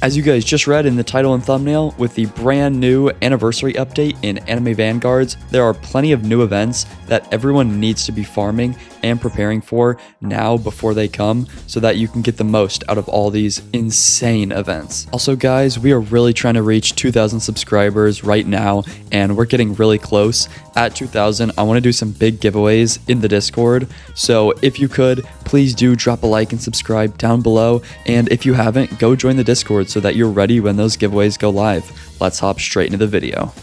As you guys just read in the title and thumbnail, with the brand new anniversary update in Anime Vanguards, there are plenty of new events that everyone needs to be farming and preparing for now before they come, so that you can get the most out of all these insane events. Also guys, we are really trying to reach 2,000 subscribers right now, and we're getting really close. At 2,000, I want to do some big giveaways in the Discord, so if you could, please do drop a like and subscribe down below, and if you haven't, go join the Discord so that you're ready when those giveaways go live. Let's hop straight into the video.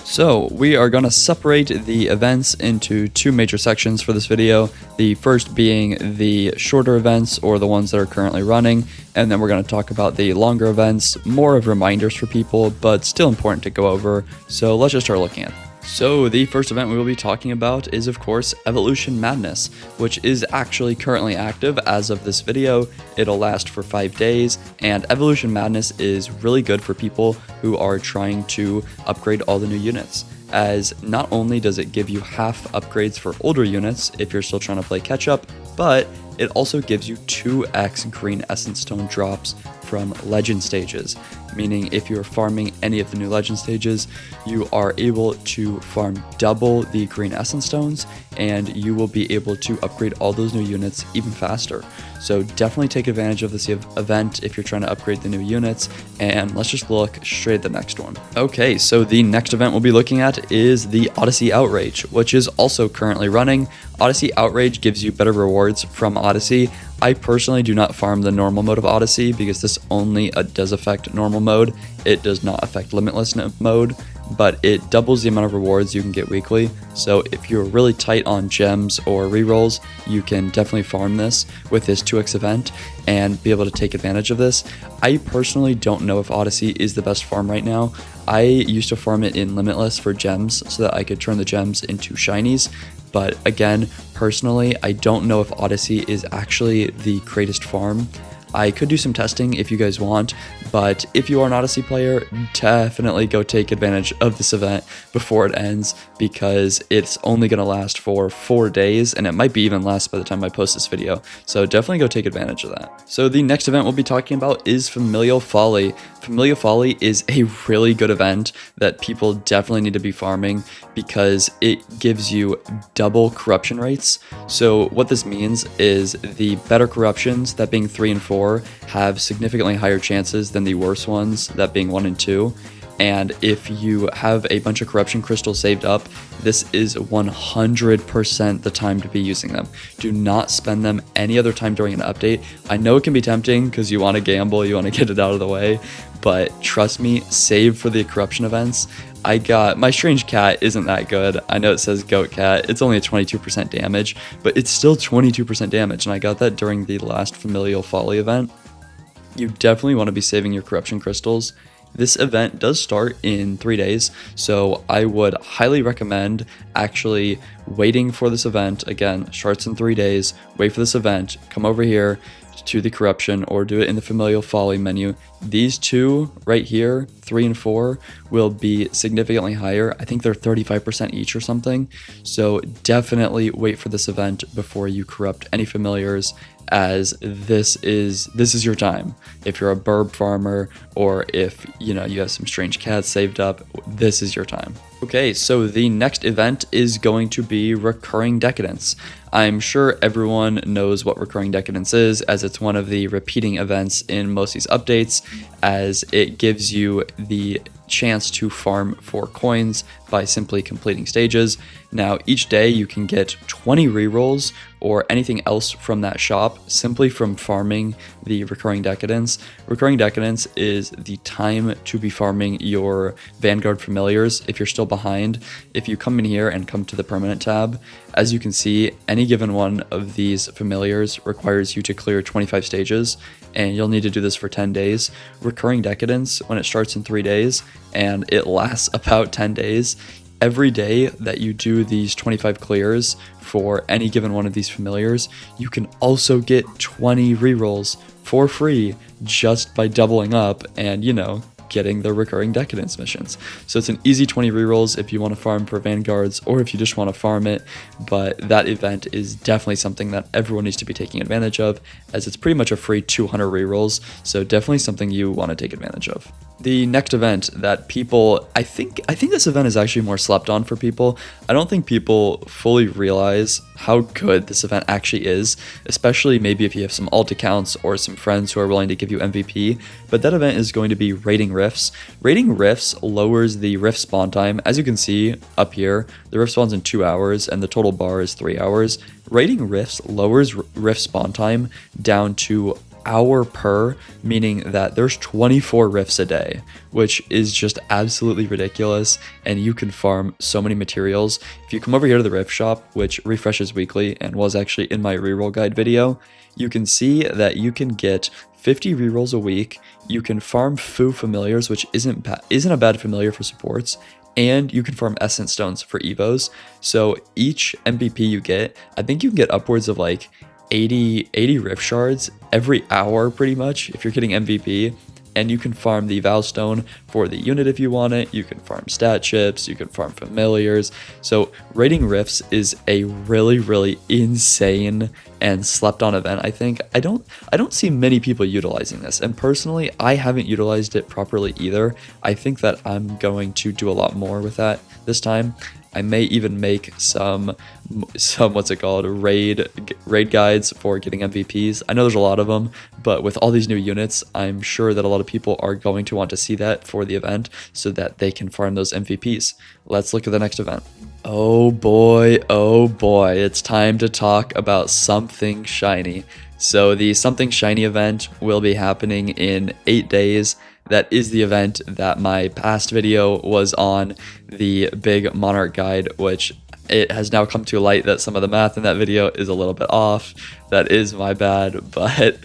So we are going to separate the events into two major sections for this video. The first being the shorter events, or the ones that are currently running, and then we're going to talk about the longer events, more of reminders for people, but still important to go over. So let's just start looking at it. So the first event we will be talking about is, of course, Evolution Madness, which is actually currently active as of this video. It'll last for 5 days, and Evolution Madness is really good for people who are trying to upgrade all the new units, as not only does it give you half upgrades for older units if you're still trying to play catch up, but it also gives you 2x green essence stone drops from legend stages, meaning if you're farming any of the new legend stages, you are able to farm double the green essence stones, and you will be able to upgrade all those new units even faster. So definitely take advantage of this event if you're trying to upgrade the new units, and let's just look straight at the next one. Okay, so the next event we'll be looking at is the Odyssey Outrage, which is also currently running. Odyssey Outrage gives you better rewards from Odyssey. I personally do not farm the normal mode of Odyssey because this only does affect normal mode. It does not affect limitless mode, but it doubles the amount of rewards you can get weekly. So if you're really tight on gems or rerolls, you can definitely farm this with this 2x event and be able to take advantage of this. I personally don't know if Odyssey is the best farm right now. I used to farm it in limitless for gems so that I could turn the gems into shinies. But again, personally, I don't know if Odyssey is actually the greatest farm. I could do some testing if you guys want, but if you are an Odyssey player, definitely go take advantage of this event before it ends, because it's only going to last for 4 days, and it might be even less by the time I post this video. So definitely go take advantage of that. So the next event we'll be talking about is Familial Folly. Familial Folly is a really good event that people definitely need to be farming because it gives you double corruption rates. So what this means is the better corruptions, that being 3 and 4, have significantly higher chances than the worse ones, that being 1 and 2. And if you have a bunch of corruption crystals saved up, this is 100% the time to be using them. Do not spend them any other time during an update. I know it can be tempting because you want to gamble, you want to get it out of the way, but trust me, save for the corruption events. I got my strange cat isn't that good. I know it says goat cat. It's only a 22% damage, but it's still 22% damage, and I got that during the last Familial Folly event. You definitely want to be saving your corruption crystals. This event does start in 3 days, so I would highly recommend actually waiting for this event. Again, starts in 3 days. Wait for this event. Come over here to the corruption, or do it in the Familial Folly menu. These two right here, 3 and 4, will be significantly higher. I think they're 35% each or something. So definitely wait for this event before you corrupt any familiars, as this is your time. If you're a burb farmer, or if you have some strange cats saved up, this is your time. Okay, so the next event is going to be Recurring Decadence. I'm sure everyone knows what Recurring Decadence is, as it's one of the repeating events in most of these updates, as it gives you the chance to farm for coins by simply completing stages. Now, each day you can get 20 rerolls or anything else from that shop simply from farming the Recurring Decadence. Recurring Decadence is the time to be farming your Vanguard familiars if you're still behind. If you come in here and come to the permanent tab, as you can see, any given one of these familiars requires you to clear 25 stages, and you'll need to do this for 10 days. Recurring Decadence, when it starts in 3 days and it lasts about 10 days, every day that you do these 25 clears for any given one of these familiars, you can also get 20 rerolls for free just by doubling up and, getting the recurring Decadence missions. So it's an easy 20 rerolls if you want to farm for Vanguards or if you just want to farm it, but that event is definitely something that everyone needs to be taking advantage of, as it's pretty much a free 200 rerolls, so definitely something you want to take advantage of. The next event that people, I think this event is actually more slept on for people. I don't think people fully realize how good this event actually is, especially maybe if you have some alt accounts or some friends who are willing to give you MVP, but that event is going to be Raiding Rifts. Raiding Rifts lowers the rift spawn time. As you can see up here, the rift spawns in 2 hours and the total bar is 3 hours. Raiding Rifts lowers rift spawn time down to hour per, meaning that there's 24 rifts a day, which is just absolutely ridiculous, and you can farm so many materials. If you come over here to the rift shop, which refreshes weekly and was actually in my reroll guide video, you can see that you can get 50 rerolls a week. You can farm Foo familiars, which isn't a bad familiar for supports, and you can farm essence stones for evos. So each MVP you get, I think you can get upwards of like 80 rift shards every hour pretty much if you're getting MVP, and you can farm the Vow Stone for the unit if you want it. You can farm stat chips, you can farm familiars. So Raiding Rifts is a really insane and slept on event. I think I don't see many people utilizing this, and personally I haven't utilized it properly either. I think that I'm going to do a lot more with that this time. I may even make some what's it called, raid guides for getting MVPs. I know there's a lot of them, but with all these new units, I'm sure that a lot of people are going to want to see that for the event so that they can farm those MVPs. Let's look at the next event. Oh boy, it's time to talk about something shiny. So the something shiny event will be happening in 8 days. That is the event that my past video was on, the big Monarch guide, which it has now come to light that some of the math in that video is a little bit off. That is my bad, but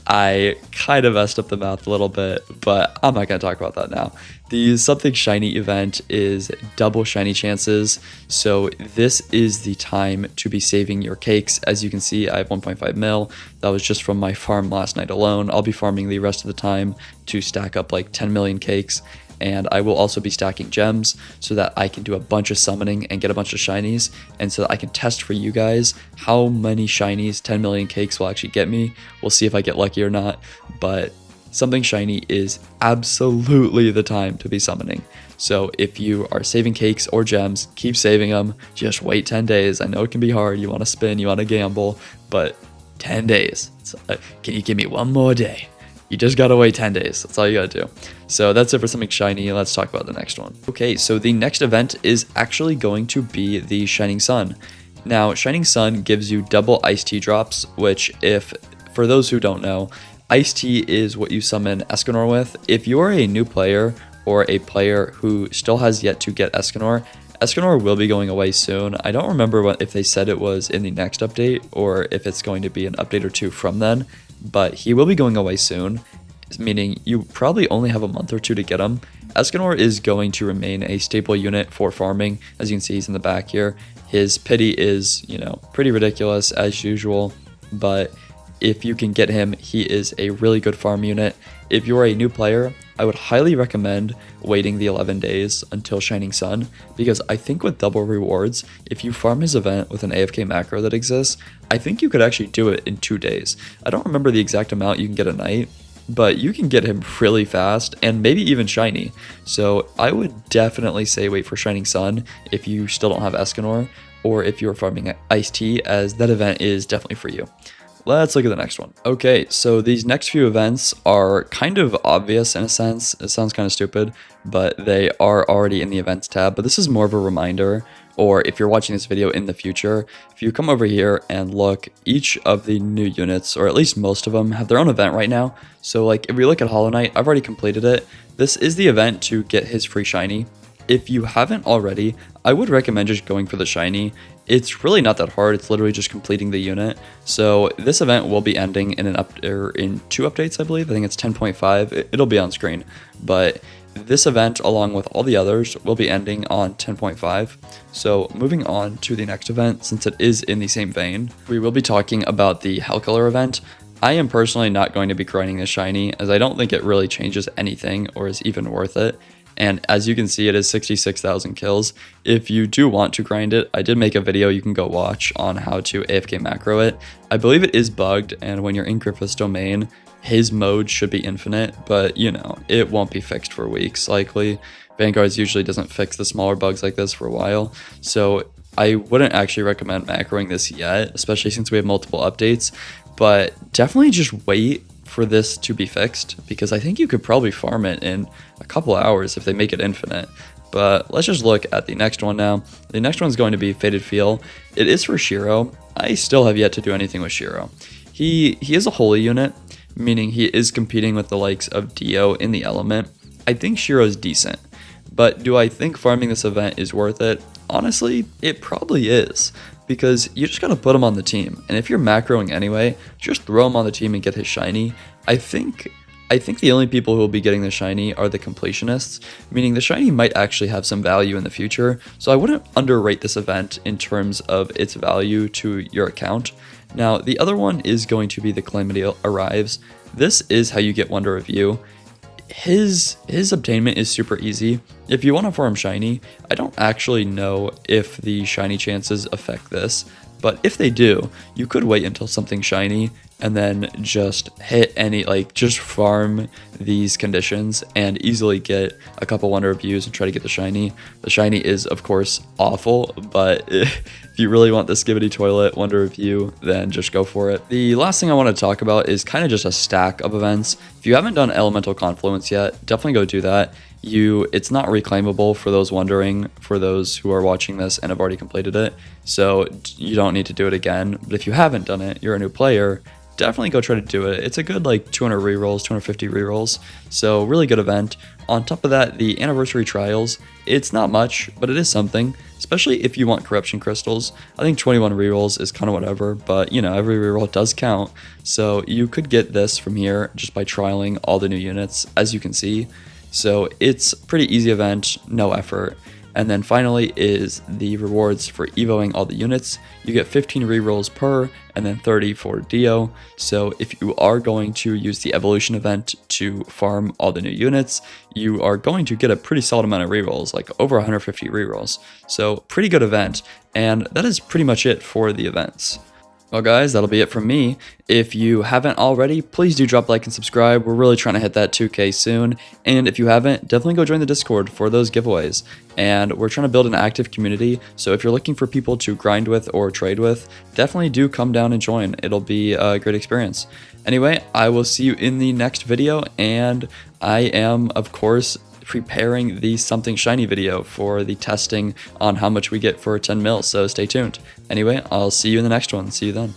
I kind of messed up the math a little bit, but I'm not going to talk about that now. The something shiny event is double shiny chances, so this is the time to be saving your cakes. As you can see, I have 1.5 mil. That was just from my farm last night alone. I'll be farming the rest of the time to stack up like 10 million cakes, and I will also be stacking gems so that I can do a bunch of summoning and get a bunch of shinies, and so that I can test for you guys how many shinies 10 million cakes will actually get me. We'll see if I get lucky or not, but something shiny is absolutely the time to be summoning. So if you are saving cakes or gems, keep saving them. Just wait 10 days. I know it can be hard. You want to spin, you want to gamble, but 10 days. Can you give me one more day? You just gotta wait 10 days. That's all you gotta do. So that's it for something shiny. Let's talk about the next one. Okay, so the next event is actually going to be the Shining Sun. Now, Shining Sun gives you double Ice Tea drops, which, for those who don't know, Ice Tea is what you summon Escanor with. If you're a new player or a player who still has yet to get Escanor, Escanor will be going away soon. I don't remember if they said it was in the next update or if it's going to be an update or two from then, but he will be going away soon, meaning you probably only have a month or two to get him. Escanor is going to remain a staple unit for farming. As you can see, he's in the back here. His pity is, pretty ridiculous as usual, but if you can get him, he is a really good farm unit. If you're a new player, I would highly recommend waiting the 11 days until Shining Sun, because I think with double rewards, if you farm his event with an AFK macro that exists, I think you could actually do it in 2 days. I don't remember the exact amount you can get a night, but you can get him really fast and maybe even shiny. So I would definitely say wait for Shining Sun if you still don't have Escanor, or if you're farming Ice Tea, as that event is definitely for you. Let's look at the next one. Okay, so these next few events are kind of obvious in a sense. It sounds kind of stupid, but they are already in the events tab. But this is more of a reminder, or if you're watching this video in the future, if you come over here and look, each of the new units, or at least most of them, have their own event right now. So like if we look at Hollow Knight, I've already completed it. This is the event to get his free shiny. If you haven't already, I would recommend just going for the shiny. It's really not that hard. It's literally just completing the unit. So this event will be ending in in 2 updates, I believe. I think it's 10.5. It'll be on screen. But this event, along with all the others, will be ending on 10.5. So moving on to the next event, since it is in the same vein, we will be talking about the Hellkiller event. I am personally not going to be grinding this shiny, as I don't think it really changes anything or is even worth it. And as you can see, it is 66,000 kills. If you do want to grind it, I did make a video you can go watch on how to AFK macro it. I believe it is bugged, and when you're in Griffith's domain, his mode should be infinite, but you know, it won't be fixed for weeks likely. Vanguards usually doesn't fix the smaller bugs like this for a while, so I wouldn't actually recommend macroing this yet, especially since we have multiple updates, but definitely just wait for this to be fixed, because I think you could probably farm it in a couple hours if they make it infinite. But let's just look at the next one now. The next one's going to be Fated Feel. It is for Shiro. I still have yet to do anything with Shiro. He is a holy unit, meaning he is competing with the likes of Dio in the element. I think Shiro's decent, but do I think farming this event is worth it? Honestly, it probably is, because you just gotta put him on the team, and if you're macroing anyway, just throw him on the team and get his shiny. I think the only people who will be getting the shiny are the completionists, meaning the shiny might actually have some value in the future, so I wouldn't underrate this event in terms of its value to your account. Now, the other one is going to be the Calamity Arrives. This is how you get Wonder Review. His obtainment is super easy. If you want to farm shiny, I don't actually know if the shiny chances affect this, but if they do, you could wait until something shiny and then just hit any, like, just farm these conditions and easily get a couple Wonder Reviews and try to get the shiny. The shiny is, of course, awful, but if you really want the Skibidi Toilet Wonder Review, then just go for it. The last thing I want to talk about is kind of just a stack of events. If you haven't done Elemental Confluence yet, definitely go do that. It's not reclaimable, for those wondering, for those who are watching this and have already completed it, so you don't need to do it again. But if you haven't done it, you're a new player, definitely go try to do it. It's a good like 200 rerolls, 250 rerolls, so really good event. On top of that, the anniversary trials, it's not much, but it is something, especially if you want corruption crystals. I think 21 rerolls is kind of whatever, but you know, every reroll does count, so you could get this from here just by trialing all the new units, as you can see. So it's pretty easy event, no effort. And then finally is the rewards for evoing all the units. You get 15 rerolls per, and then 30 for Dio. So if you are going to use the evolution event to farm all the new units, you are going to get a pretty solid amount of rerolls, like over 150 rerolls. So pretty good event, and that is pretty much it for the events. Well guys, that'll be it from me. If you haven't already, please do drop a like and subscribe. We're really trying to hit that 2K soon. And if you haven't, definitely go join the Discord for those giveaways. And we're trying to build an active community, so if you're looking for people to grind with or trade with, definitely do come down and join. It'll be a great experience. Anyway, I will see you in the next video, and I am, of course, preparing the something shiny video for the testing on how much we get for 10 mil, so stay tuned. Anyway, I'll see you in the next one. See you then.